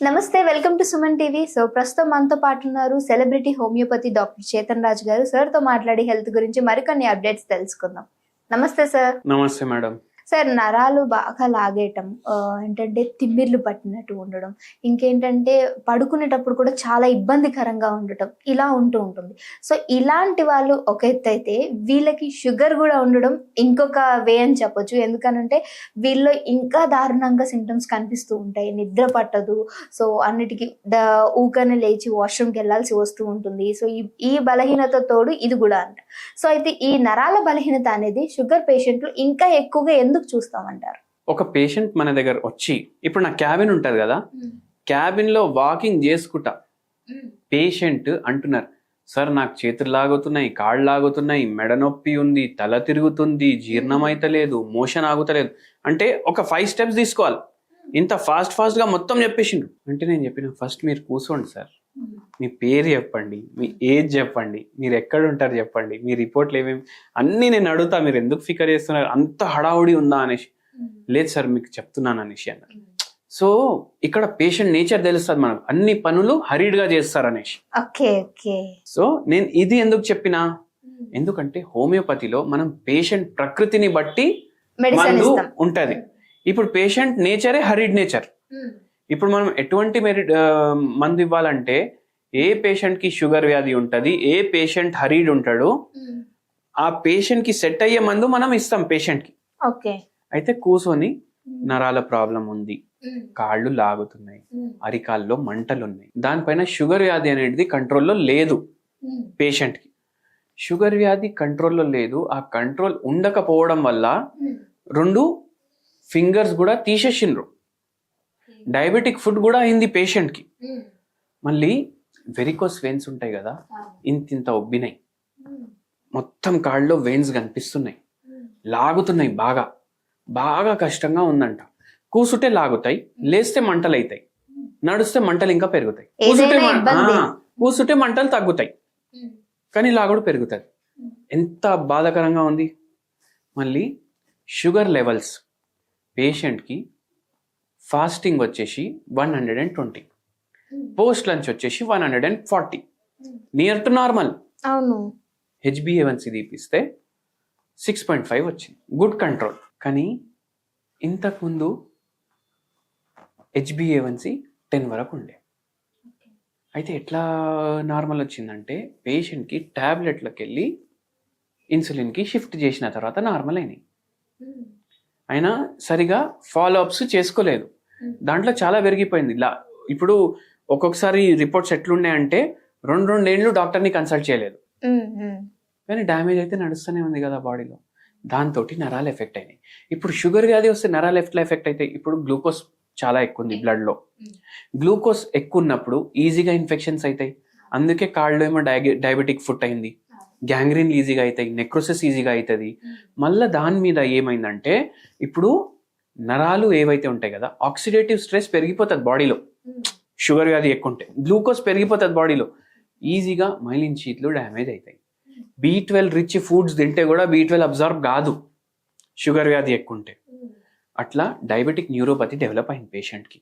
నమస్తే, welcome to Suman TV. So ప్రస్తుతం మనతో పాటు ఉన్నారు celebrity homeopathy doctor Chetan Raj గారు. సార్ తో మాట్లాడి హెల్త్ గురించి మరికొన్ని అప్డేట్స్ తెలుసుకుందాం. నమస్తే సార్. నమస్తే మేడం. సార్, నరాలు బాగా లాగేయటం, ఏంటంటే తిమ్మిర్లు పట్టినట్టు ఉండడం, ఇంకేంటంటే పడుకునేటప్పుడు కూడా చాలా ఇబ్బందికరంగా ఉండటం, ఇలా ఉంటూ ఉంటుంది. సో ఇలాంటి వాళ్ళు ఒక ఎత్తు అయితే, వీళ్ళకి షుగర్ కూడా ఉండడం ఇంకొక వే అని చెప్పొచ్చు. ఎందుకనంటే వీళ్ళు ఇంకా దారుణంగా సిమ్టమ్స్ కనిపిస్తూ ఉంటాయి. నిద్ర పట్టదు, సో అన్నిటికీ ఊకనే లేచి వాష్రూమ్కి వెళ్ళాల్సి వస్తూ ఉంటుంది. సో ఈ బలహీనత తోడు ఇది కూడా అంట. సో అయితే ఈ నరాల బలహీనత అనేది షుగర్ పేషెంట్లు ఇంకా ఎక్కువగా ఎందుకు చూస్తామంటారు? ఒక పేషెంట్ మన దగ్గర వచ్చి, ఇప్పుడు నా క్యాబిన్ ఉంటది కదా, క్యాబిన్ లో వాకింగ్ చేసుకుంటా పేషెంట్ అంటున్నారు, సార్ నాకు చేతులు లాగుతున్నాయి, కాళ్ళు లాగుతున్నాయి, మెడ నొప్పి ఉంది, తల తిరుగుతుంది, జీర్ణం అయితలేదు, మోషన్ ఆగుతలేదు అంటే ఒక 5 స్టెప్స్ తీసుకోవాలి. ఇంత ఫాస్ట్ గా మొత్తం చెప్పేసిండు అంటే నేను చెప్పిన, ఫస్ట్ మీరు కూర్చోండి సార్, మీ పేరు చెప్పండి, మీ ఏజ్ చెప్పండి, మీరు ఎక్కడ ఉంటారు చెప్పండి, మీ రిపోర్ట్లు ఏమేమి అన్నీ నేను అడుగుతా, మీరు ఎందుకు ఫికర్ చేస్తున్నారు, అంత హడావుడి ఉందా అనేసి. లేదు సార్ మీకు చెప్తున్నాను అనేసి అన్నారు. సో ఇక్కడ పేషెంట్ నేచర్ తెలుస్తుంది మనకు, అన్ని పనులు హరీడ్గా చేస్తారు అనేసి. సో నేను ఇది ఎందుకు చెప్పినా, ఎందుకంటే హోమియోపతిలో మనం పేషెంట్ ప్రకృతిని బట్టి మందు ఉంటది. ఇప్పుడు పేషెంట్ నేచరే హరీడ్ నేచర్. ఇప్పుడు మనం ఎటువంటి మందు ఇవ్వాలంటే, ఏ పేషెంట్ కి షుగర్ వ్యాధి ఉంటది, ఏ పేషెంట్ హరీడ్ ఉంటాడు, ఆ పేషెంట్ కి సెట్ అయ్యే మందు మనం ఇస్తాం పేషెంట్ కి. అయితే కూర్చొని నరాల ప్రాబ్లం ఉంది, కాళ్ళు లాగుతున్నాయి, అరికాల్లో మంటలు ఉన్నాయి, దానిపైన షుగర్ వ్యాధి అనేది కంట్రోల్లో లేదు పేషెంట్ కి. షుగర్ వ్యాధి కంట్రోల్లో లేదు, ఆ కంట్రోల్ ఉండకపోవడం వల్ల 2 ఫింగర్స్ కూడా తీసేసిండ్రు. డయాబెటిక్ ఫుడ్ కూడా అయింది పేషెంట్ కి. మళ్ళీ వెరికోస్ వెయిన్స్ ఉంటాయి కదా, ఇంత ఉబ్బినాయి, మొత్తం కాళ్ళలో వెయిన్స్ కనిపిస్తున్నాయి, లాగుతున్నాయి, బాగా బాగా కష్టంగా ఉందంట. కూసుంటే లాగుతాయి, లేస్తే మంటలు అవుతాయి, నడుస్తే మంటలు ఇంకా పెరుగుతాయి, కూసుంటే మంటలు తగ్గుతాయి, కానీ లాగుడు పెరుగుతుంది. ఎంత బాధాకరంగా ఉంది. మళ్ళీ షుగర్ లెవెల్స్ పేషెంట్కి ఫాస్టింగ్ వచ్చేసి 120, పోస్ట్ లంచ్ వచ్చేసి 140, నియర్ టు నార్మల్. HbA1c తీపిస్తే 6.5 వచ్చింది, గుడ్ కంట్రోల్. కానీ ఇంతకుముందు HbA1c 10 వరకు ఉండే. అయితే ఎట్లా నార్మల్ వచ్చిందంటే, పేషెంట్కి ట్యాబ్లెట్లకు వెళ్ళి ఇన్సులిన్కి షిఫ్ట్ చేసిన తర్వాత నార్మల్ అయినాయి. అయినా సరిగా ఫాలో అప్స్ చేసుకోలేదు, దాంట్లో చాలా పెరిగిపోయింది. ఇప్పుడు ఒక్కొక్కసారి రిపోర్ట్స్ ఎట్లున్నాయంటే 2 ఏళ్ళు డాక్టర్ని కన్సల్ట్ చేయలేదు, కానీ డ్యామేజ్ అయితే నడుస్తూనే ఉంది కదా బాడీలో, దాంతో నరాలు ఎఫెక్ట్ అయినాయి. ఇప్పుడు షుగర్ వ్యాధి వస్తే నరాలు ఎట్లా ఎఫెక్ట్ అవుతాయి? ఇప్పుడు గ్లూకోజ్ చాలా ఎక్కువ ఉంది బ్లడ్లో, గ్లూకోజ్ ఎక్కువ ఉన్నప్పుడు ఈజీగా ఇన్ఫెక్షన్స్ అవుతాయి. అందుకే కాళ్ళు ఏమో డయాబెటిక్ ఫుట్ అయింది, గ్యాంగ్రీన్ ఈజీగా అవుతాయి, నెక్రోసిస్ ఈజీగా అవుతుంది. మళ్ళీ దాని మీద ఏమైందంటే, ఇప్పుడు నరాలు ఏవైతే ఉంటాయి కదా, ఆక్సిడేటివ్ స్ట్రెస్ పెరిగిపోతుంది బాడీలో. షుగర్ వ్యాధి ఎక్కువ ఉంటే గ్లూకోజ్ పెరిగిపోతుంది బాడీలో, ఈజీగా మైలిన్ షీట్లు డ్యామేజ్ అవుతాయి. B12 రిచ్ ఫుడ్స్ తింటే కూడా B12 అబ్జార్బ్ కాదు షుగర్ వ్యాధి ఎక్కువ ఉంటే. అట్లా డయాబెటిక్ న్యూరోపతి డెవలప్ అయింది పేషెంట్కి.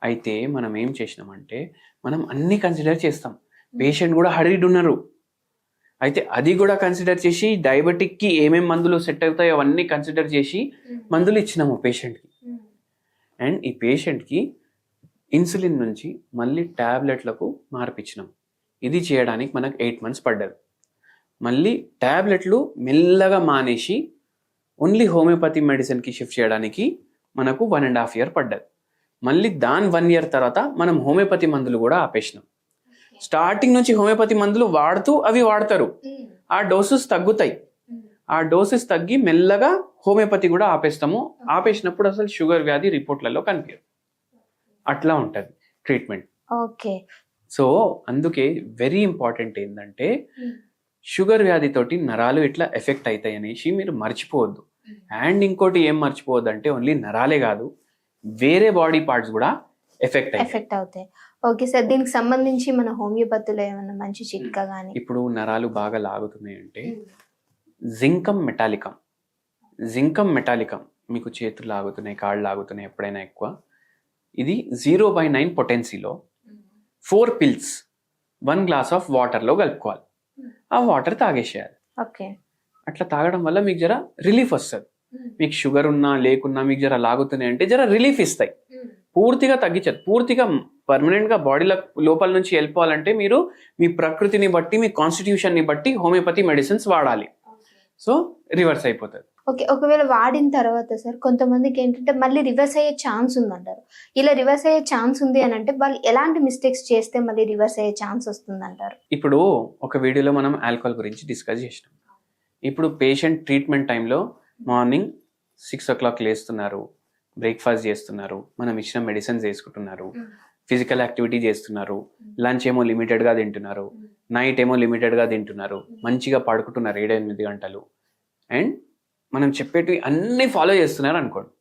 అయితే మనం ఏం చేసినామంటే, మనం అన్ని కన్సిడర్ చేస్తాం. పేషెంట్ కూడా హరీడ్ ఉన్నారు, అయితే అది కూడా కన్సిడర్ చేసి డయాబెటిక్కి ఏమేమి మందులు సెట్ అవుతాయో అవన్నీ కన్సిడర్ చేసి మందులు ఇచ్చినాము పేషెంట్కి. అండ్ ఈ పేషెంట్కి ఇన్సులిన్ నుంచి మళ్ళీ ట్యాబ్లెట్లకు మార్పించినాం. ఇది చేయడానికి మనకు 8 months పడ్డది. మళ్ళీ ట్యాబ్లెట్లు మెల్లగా మానేసి ఓన్లీ హోమియోపతి మెడిసిన్కి షిఫ్ట్ చేయడానికి మనకు 1.5 years పడ్డది. మళ్ళీ దాని 1 year తర్వాత మనం హోమియోపతి మందులు కూడా ఆపేసినాం. స్టార్టింగ్ నుంచి హోమియోపతి మందులు వాడుతూ అవి వాడతారు, ఆ డోసెస్ తగ్గుతాయి, ఆ డోసెస్ తగ్గి మెల్లగా హోమియోపతి కూడా ఆపేస్తాము. ఆపేసినప్పుడు అసలు షుగర్ వ్యాధి రిపోర్ట్లలో కనిపించదు. అట్లా ఉంటుంది ట్రీట్మెంట్. సో అందుకే వెరీ ఇంపార్టెంట్ ఏంటంటే, షుగర్ వ్యాధితోటి నరాలు ఇట్లా ఎఫెక్ట్ అవుతాయి అనేసి మీరు మర్చిపోవద్దు. అండ్ ఇంకోటి ఏం మర్చిపోవద్దు అంటే, ఓన్లీ నరాలే కాదు, వేరే బాడీ పార్ట్స్ కూడా ఎఫెక్ట్ అవుతాయి. ఓకే సార్, దీనికి సంబంధించి మన హోమియోపతిలో ఏమైనా మంచి చిట్కా కానీ? ఇప్పుడు నరాలు బాగా లాగుతున్నాయి అంటే జింకమ్ మెటాలికం మీకు చేతులు లాగుతున్నాయి, కాళ్ళు లాగుతున్నాయి ఎప్పుడైనా ఎక్కువ, ఇది 0/9 పొటెన్సీలో 4 పిల్స్ 1 గ్లాస్ ఆఫ్ వాటర్లో కలుపుకోవాలి. ఆ వాటర్ తాగేసేయాలి. ఓకే. అట్లా తాగడం వల్ల మీకు జర రిలీఫ్ వస్తుంది. మీకు షుగర్ ఉన్నా లేకున్నా మీకు జర లాగుతున్నాయి అంటే జర రిలీఫ్ ఇస్తాయి. పూర్తిగా తగ్గించదు. పూర్తిగా పర్మనెంట్గా బాడీ లోపల నుంచి వెళ్ళిపోవాలంటే మీరు మీ ప్రకృతిని బట్టి మీ కాన్స్టిట్యూషన్ని బట్టి హోమియోపతి మెడిసిన్స్ వాడాలి. సో రివర్స్ అయిపోతుంది. ఓకే. ఒకవేళ వాడిన తర్వాత సార్ కొంతమందికి ఏంటంటే మళ్ళీ రివర్స్ అయ్యే ఛాన్స్ ఉందంటారు. ఇలా రివర్స్ అయ్యే ఛాన్స్ ఉంది అని అంటే వాళ్ళు ఎలాంటి మిస్టేక్స్ చేస్తే మళ్ళీ రివర్స్ అయ్యే ఛాన్స్ వస్తుందంటారు? ఇప్పుడు ఒక వీడియోలో మనం ఆల్కహాల్ గురించి డిస్కస్ చేసినాం. ఇప్పుడు పేషెంట్ ట్రీట్మెంట్ టైంలో మార్నింగ్ 6 o'clock లేస్తున్నారు, బ్రేక్ఫాస్ట్ చేస్తున్నారు, మనం ఇచ్చిన మెడిసిన్స్ వేసుకుంటున్నారు, ఫిజికల్ యాక్టివిటీ చేస్తున్నారు, లంచ్ ఏమో లిమిటెడ్గా తింటున్నారు, నైట్ ఏమో లిమిటెడ్గా తింటున్నారు, మంచిగా పడుకుంటున్నారు 7-8 గంటలు, అండ్ మనం చెప్పేటివి అన్నీ ఫాలో చేస్తున్నారు అనుకోండి.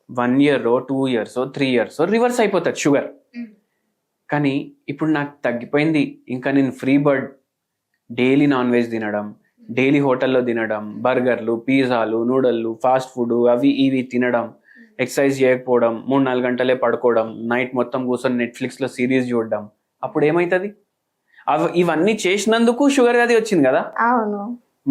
1 year 2 years 3 years రివర్స్ అయిపోతుంది షుగర్. కానీ ఇప్పుడు నాకు తగ్గిపోయింది, ఇంకా నేను free bird, daily non veg తినడం, డైలీ హోటల్లో తినడం, బర్గర్లు, పిజ్జాలు, నూడల్లు, ఫాస్ట్ ఫుడ్ అవి ఇవి తినడం, ఎక్సర్సైజ్ చేయకపోవడం, 3-4 గంటలే పడుకోవడం, నైట్ మొత్తం కూర్చొని నెట్ఫ్లిక్స్లో సిరీస్ చూడడం, అప్పుడు ఏమవుతుంది? ఇవన్నీ చేసినందుకు షుగర్ వ్యాధి వచ్చింది కదా. అవును.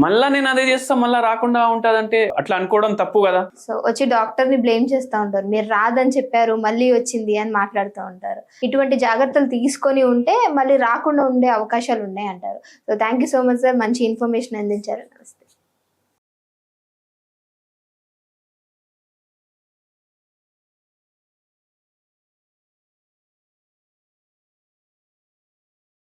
మళ్ళా నేను అదే చేస్తా మళ్ళీ రాకుండా ఉంటుందంటే అట్లా అనుకోవడం తప్పు కదా. సో వచ్చి డాక్టర్ని బ్లేమ్ చేస్తూ ఉంటారు, మీరు రాదని చెప్పారు మళ్ళీ వచ్చింది అని మాట్లాడుతూ ఉంటారు. ఇటువంటి జాగ్రత్తలు తీసుకొని ఉంటే మళ్ళీ రాకుండా ఉండే అవకాశాలు ఉన్నాయి అంటారు. So thank you so much sir, మంచి ఇన్ఫర్మేషన్ అందించారు. నమస్తే.